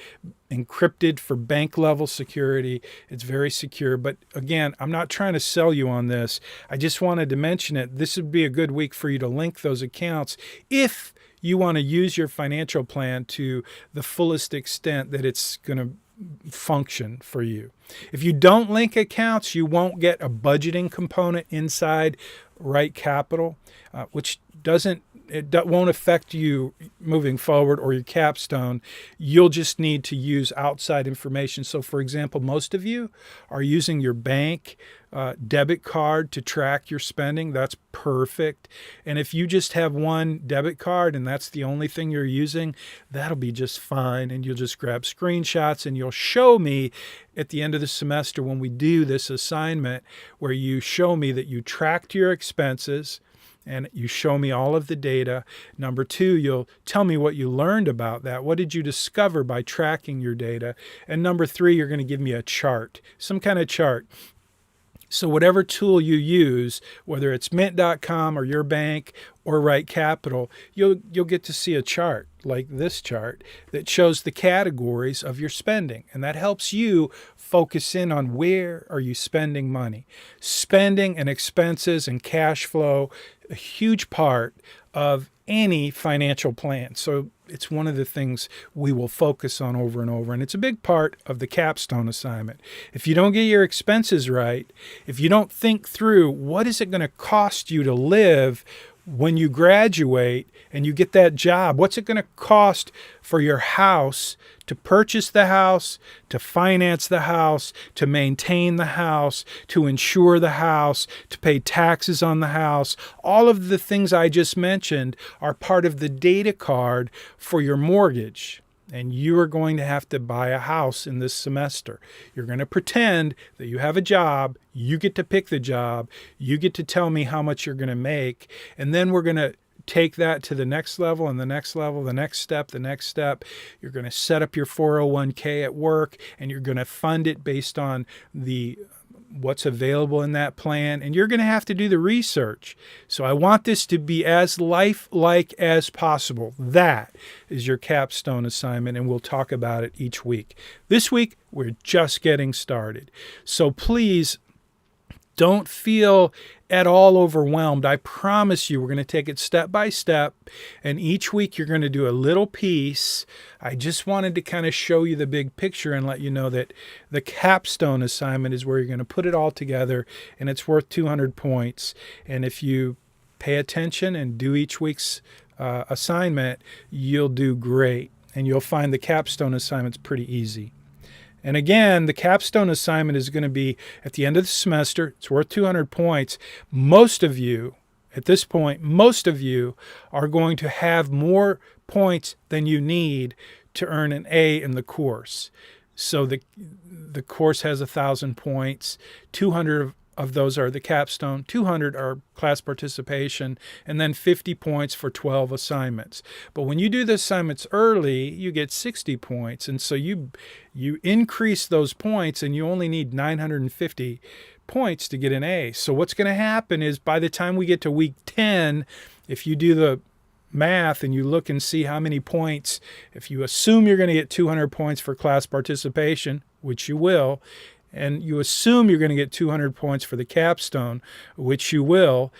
encrypted for bank level security. It's very secure. But again, I'm not trying to sell you on this. I just wanted to mention it. This would be a good week for you to link those accounts if you want to use your financial plan to the fullest extent that it's going to function for you. If you don't link accounts, you won't get a budgeting component inside Right Capital, which won't affect you moving forward or your capstone. You'll just need to use outside information. So for example, most of you are using your bank debit card to track your spending. That's perfect. And if you just have one debit card and that's the only thing you're using, that'll be just fine. And you'll just grab screenshots and you'll show me at the end of the semester when we do this assignment where you show me that you tracked your expenses and you show me all of the data. Number two, you'll tell me what you learned about that. What did you discover by tracking your data? And number three, you're going to give me a chart, some kind of chart. So whatever tool you use, whether it's mint.com or your bank or Right Capital, you'll get to see a chart like this chart that shows the categories of your spending. And that helps you focus in on where are you spending money. Spending and expenses and cash flow, a huge part of any financial plan. So it's one of the things we will focus on over and over. And it's a big part of the Capstone assignment. If you don't get your expenses right, if you don't think through what is it going to cost you to live when you graduate and you get that job, what's it going to cost for your house, to purchase the house, to finance the house, to maintain the house, to insure the house, to pay taxes on the house. All of the things I just mentioned are part of the data card for your mortgage. And you are going to have to buy a house in this semester. You're going to pretend that you have a job. You get to pick the job. You get to tell me how much you're going to make. And then we're going to take that to the next level and the next level, the next step, the next step. You're going to set up your 401k at work, and you're going to fund it based on what's available in that plan, and you're going to have to do the research. So I want this to be as lifelike as possible. That is your capstone assignment, and we'll talk about it each week. This week, we're just getting started. So please don't feel at all overwhelmed. I promise you, we're going to take it step by step, and each week you're going to do a little piece. I just wanted to kind of show you the big picture and let you know that the capstone assignment is where you're going to put it all together, and it's worth 200 points. And if you pay attention and do each week's assignment, you'll do great. and you'll find the capstone assignment's pretty easy. And again, the capstone assignment is going to be at the end of the semester. It's worth 200 points. Most of you, at this point, most of you are going to have more points than you need to earn an A in the course. So the course has 1,000 points. 200 of those are the capstone, 200 are class participation, and then 50 points for 12 assignments. But when you do the assignments early, you get 60 points. And so you increase those points, and you only need 950 points to get an A. So what's going to happen is by the time we get to week 10, if you do the math and you look and see how many points, if you assume you're going to get 200 points for class participation, which you will, and you assume you're going to get 200 points for the capstone, which you will,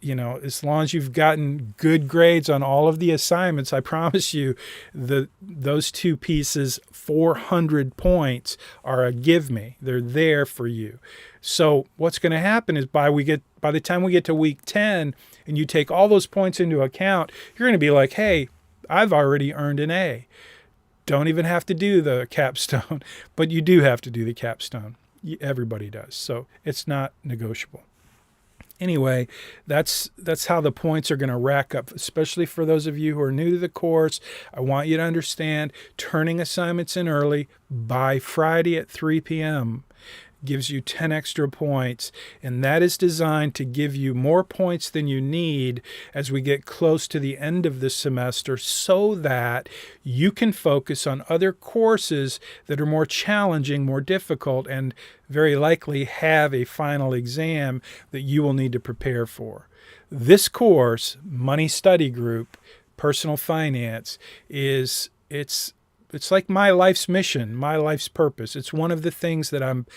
as long as you've gotten good grades on all of the assignments, I promise you those two pieces, 400 points, are a give me. They're there for you. So what's going to happen is by the time we get to week 10 and you take all those points into account, you're going to be like, hey, I've already earned an A. Don't even have to do the capstone, but you do have to do the capstone. Everybody does. So it's not negotiable. Anyway, that's how the points are going to rack up, especially for those of you who are new to the course. I want you to understand turning assignments in early by Friday at 3 p.m. gives you 10 extra points, and that is designed to give you more points than you need as we get close to the end of the semester so that you can focus on other courses that are more challenging, more difficult, and very likely have a final exam that you will need to prepare for. This course, Money Study Group, Personal Finance, it's like my life's mission, my life's purpose. It's one of the things that I'm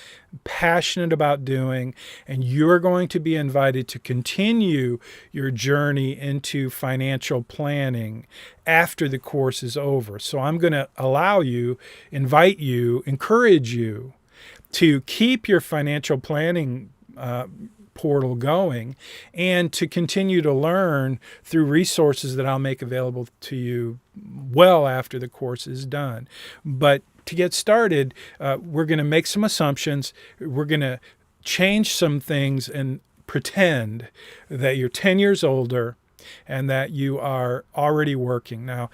passionate about doing, and you're going to be invited to continue your journey into financial planning after the course is over. So I'm going to invite you, encourage you to keep your financial planning portal going and to continue to learn through resources that I'll make available to you well after the course is done. But to get started, we're going to make some assumptions. We're going to change some things and pretend that you're 10 years older and that you are already working. Now,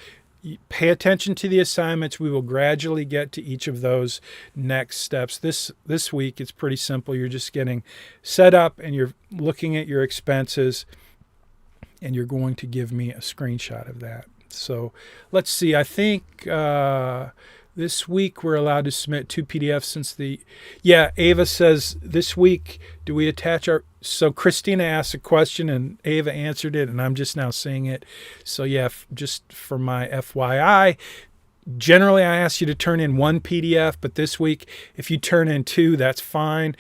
pay attention to the assignments. We will gradually get to each of those next steps. This week, it's pretty simple. You're just getting set up and you're looking at your expenses, and you're going to give me a screenshot of that. So let's see. I think this week we're allowed to submit 2 PDFs since Ava says this week, do we attach so Christina asked a question and Ava answered it, and I'm just now seeing it. So yeah, just for my FYI, generally I ask you to turn in 1 PDF, but this week, if you turn in 2, that's fine.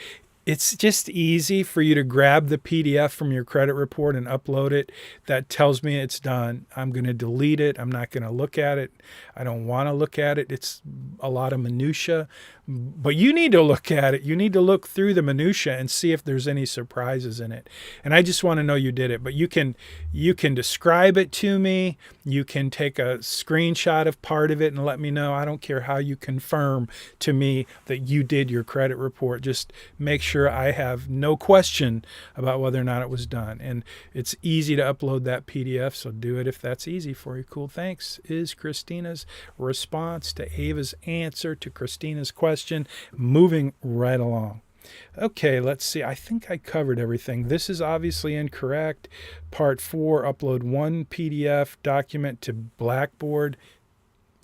It's just easy for you to grab the PDF from your credit report and upload it. That tells me it's done. I'm going to delete it. I'm not going to look at it. I don't want to look at it. It's a lot of minutia, but you need to look at it. You need to look through the minutia and see if there's any surprises in it. And I just want to know you did it, but you can describe it to me. You can take a screenshot of part of it and let me know. I don't care how you confirm to me that you did your credit report. Just make sure I have no question about whether or not it was done. And it's easy to upload that PDF, so do it if that's easy for you. Cool, thanks, is Christina's response to Ava's answer to Christina's question. Moving right along. Okay, let's see. I think I covered everything. This is obviously incorrect. Part 4, upload 1 PDF document to Blackboard.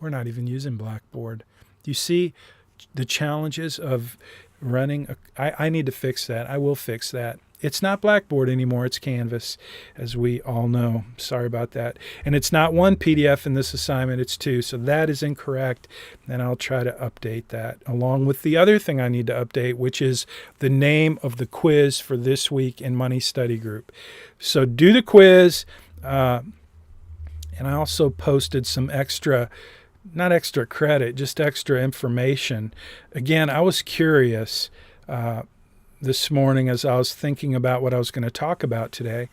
We're not even using Blackboard. Do you see the challenges of running? I need to fix that. I will fix that. It's not Blackboard anymore. It's Canvas, as we all know. Sorry about that. And it's not 1 PDF in this assignment. It's 2. So that is incorrect. And I'll try to update that along with the other thing I need to update, which is the name of the quiz for this week in Money Study Group. So do the quiz. And I also posted some not extra credit, just extra information. Again, I was curious. this morning as I was thinking about what I was going to talk about today,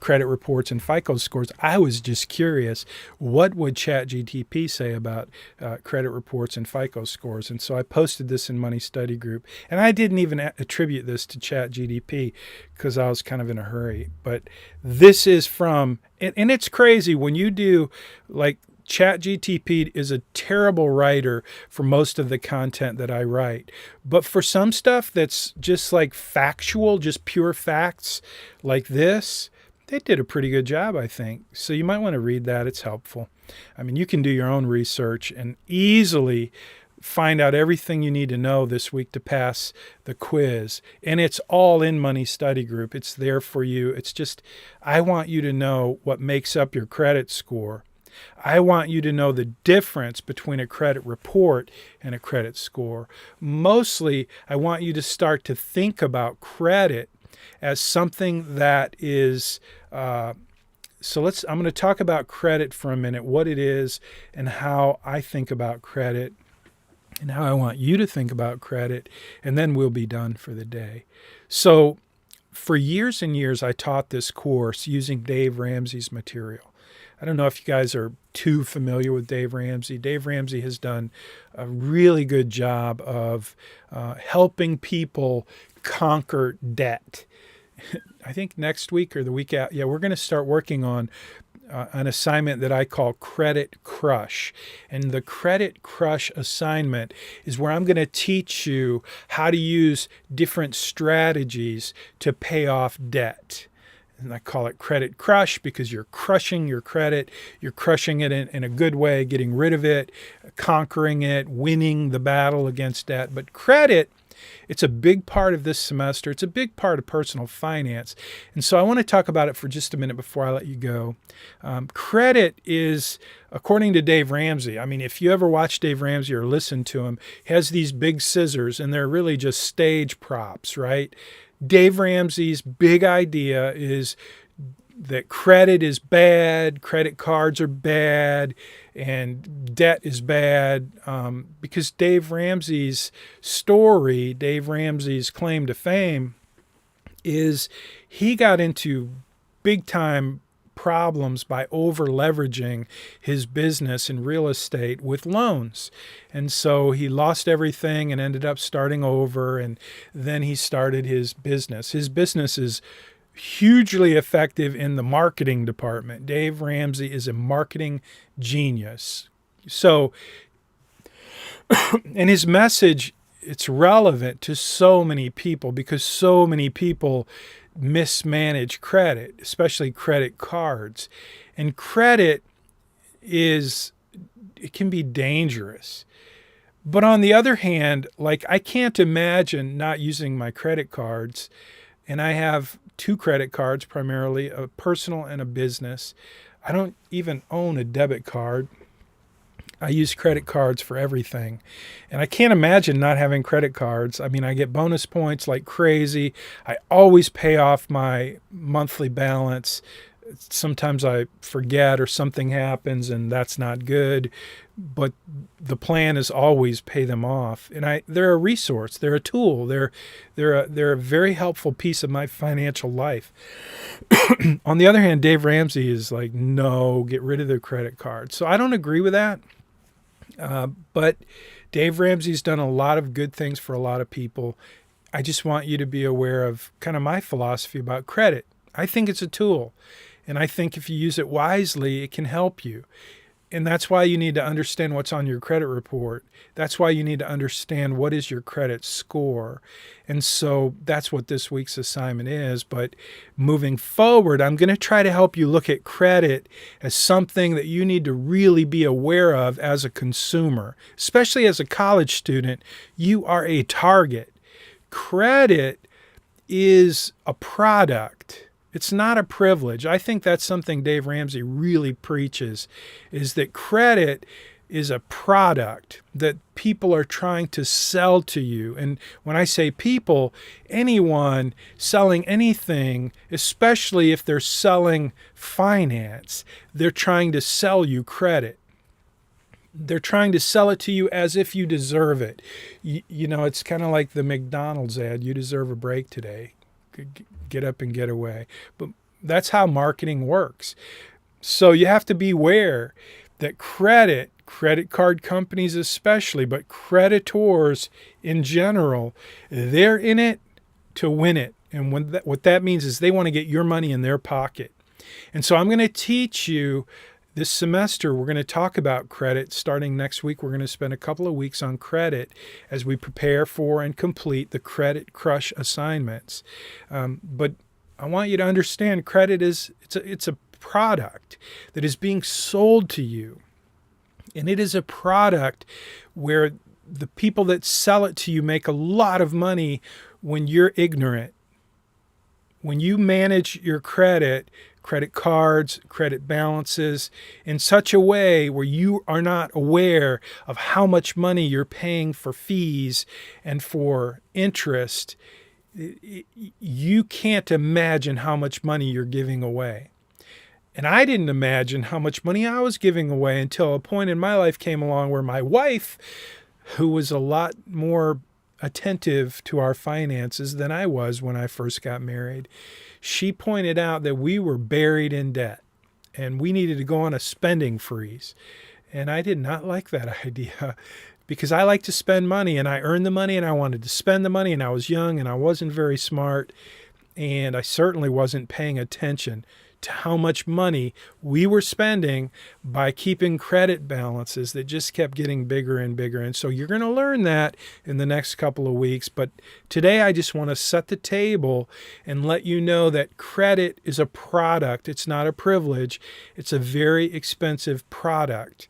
credit reports and FICO scores. I was just curious, what would ChatGTP say about credit reports and FICO scores? And so I posted this in Money Study Group. And I didn't even attribute this to ChatGTP because I was kind of in a hurry. But this is from, and it's crazy when you do, like, ChatGTP is a terrible writer for most of the content that I write. But for some stuff that's just like factual, just pure facts like this, they did a pretty good job, I think. So you might want to read that. It's helpful. I mean, you can do your own research and easily find out everything you need to know this week to pass the quiz. And it's all in Money Study Group. It's there for you. It's just, I want you to know what makes up your credit score. I want you to know the difference between a credit report and a credit score. Mostly, I want you to start to think about credit as something that is, I'm going to talk about credit for a minute, what it is and how I think about credit and how I want you to think about credit, and then we'll be done for the day. So for years and years, I taught this course using Dave Ramsey's material. I don't know if you guys are too familiar with Dave Ramsey. Dave Ramsey has done a really good job of helping people conquer debt. I think next week or the week out, we're going to start working on an assignment that I call Credit Crush. And the Credit Crush assignment is where I'm going to teach you how to use different strategies to pay off debt. And I call it Credit Crush because you're crushing your credit. You're crushing it in a good way, getting rid of it, conquering it, winning the battle against debt. But credit, it's a big part of this semester. It's a big part of personal finance. And so I want to talk about it for just a minute before I let you go. Credit is, according to Dave Ramsey, I mean, if you ever watch Dave Ramsey or listen to him, he has these big scissors and they're really just stage props, right? Dave Ramsey's big idea is that credit is bad, credit cards are bad, and debt is bad, because Dave Ramsey's story, Dave Ramsey's claim to fame, is he got into big-time problems by over leveraging his business in real estate with loans. And so he lost everything and ended up starting over. And then he started his business. His business is hugely effective in the marketing department. Dave Ramsey is a marketing genius. So, and his message, it's relevant to so many people because so many people mismanage credit, especially credit cards. And credit it can be dangerous. But on the other hand, like, I can't imagine not using my credit cards. And I have 2 credit cards, primarily a personal and a business. I don't even own a debit card. I use credit cards for everything. And I can't imagine not having credit cards. I mean, I get bonus points like crazy. I always pay off my monthly balance. Sometimes I forget or something happens and that's not good. But the plan is always pay them off. And they're a resource. They're a tool. They're a very helpful piece of my financial life. On the other hand, Dave Ramsey is like, no, get rid of the credit card. So I don't agree with that. But Dave Ramsey's done a lot of good things for a lot of people. I just want you to be aware of kind of my philosophy about credit. I think it's a tool. And I think if you use it wisely, it can help you. And that's why you need to understand what's on your credit report. That's why you need to understand what is your credit score. And so that's what this week's assignment is. But moving forward, I'm going to try to help you look at credit as something that you need to really be aware of as a consumer. Especially as a college student, you are a target. Credit is a product. It's not a privilege. I think that's something Dave Ramsey really preaches, is that credit is a product that people are trying to sell to you. And when I say people, anyone selling anything, especially if they're selling finance, they're trying to sell you credit. They're trying to sell it to you as if you deserve it. You know, it's kind of like the McDonald's ad, you deserve a break today. Get up and get away. But that's how marketing works. So you have to beware that credit card companies especially, but creditors in general, they're in it to win it. And what that means is they want to get your money in their pocket. And so I'm going to teach you this semester, we're going to talk about credit. Starting next week, we're going to spend a couple of weeks on credit as we prepare for and complete the Credit Crush assignments. But I want you to understand credit it's a product that is being sold to you. And it is a product where the people that sell it to you make a lot of money when you're ignorant. When you manage your credit cards, credit balances in such a way where you are not aware of how much money you're paying for fees and for interest, you can't imagine how much money you're giving away. And I didn't imagine how much money I was giving away until a point in my life came along where my wife, who was a lot more attentive to our finances than I was when I first got married, she pointed out that we were buried in debt and we needed to go on a spending freeze. And I did not like that idea because I like to spend money and I earned the money and I wanted to spend the money, and I was young and I wasn't very smart, and I certainly wasn't paying attention to how much money we were spending by keeping credit balances that just kept getting bigger and bigger. And so you're going to learn that in the next couple of weeks. But today I just want to set the table and let you know that credit is a product. It's not a privilege. It's a very expensive product.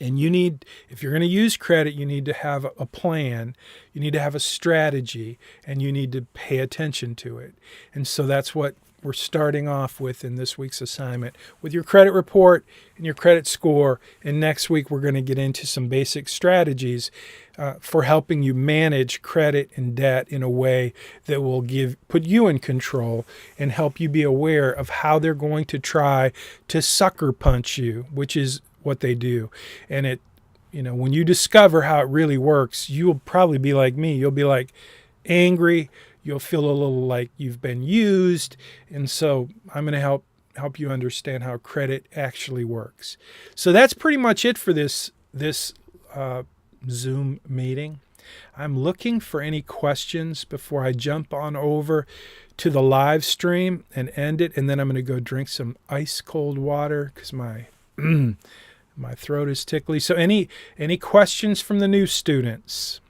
And you need, if you're going to use credit, you need to have a plan, you need to have a strategy, and you need to pay attention to it. And so that's what we're starting off with in this week's assignment with your credit report and your credit score. And next week, we're going to get into some basic strategies for helping you manage credit and debt in a way that will put you in control and help you be aware of how they're going to try to sucker punch you, which is what they do. And when you discover how it really works, you'll probably be like me. You'll be like angry. You'll feel a little like you've been used. And so I'm going to help you understand how credit actually works. So that's pretty much it for this Zoom meeting. I'm looking for any questions before I jump on over to the live stream and end it. And then I'm going to go drink some ice cold water because my throat is tickly. So any questions from the new students?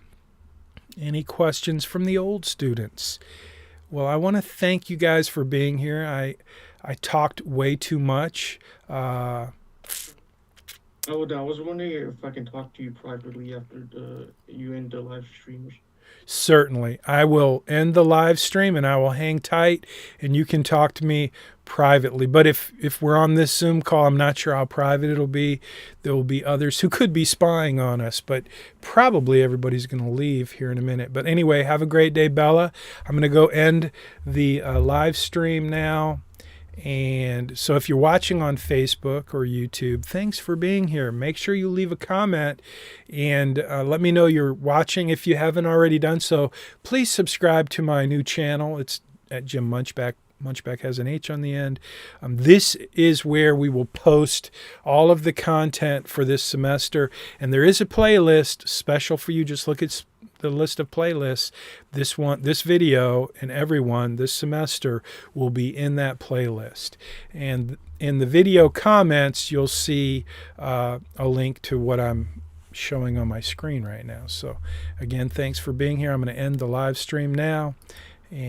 Any questions from the old students? Well, I want to thank you guys for being here. I talked way too much. I was wondering if I can talk to you privately after you end the live stream. Certainly. I will end the live stream and I will hang tight and you can talk to me privately. But if we're on this Zoom call, I'm not sure how private it'll be. There will be others who could be spying on us, but probably everybody's going to leave here in a minute. But anyway, have a great day, Bella. I'm going to go end the live stream now. And so if you're watching on Facebook or YouTube, thanks for being here. Make sure you leave a comment and let me know you're watching. If you haven't already done so, please subscribe to my new channel. It's at Jim Munchback. Munchback has an H on the end. This is where we will post all of the content for this semester. And there is a playlist special for you. Just look at the list of playlists. This video and everyone this semester will be in that playlist. And in the video comments, you'll see a link to what I'm showing on my screen right now. So again, thanks for being here. I'm going to end the live stream now.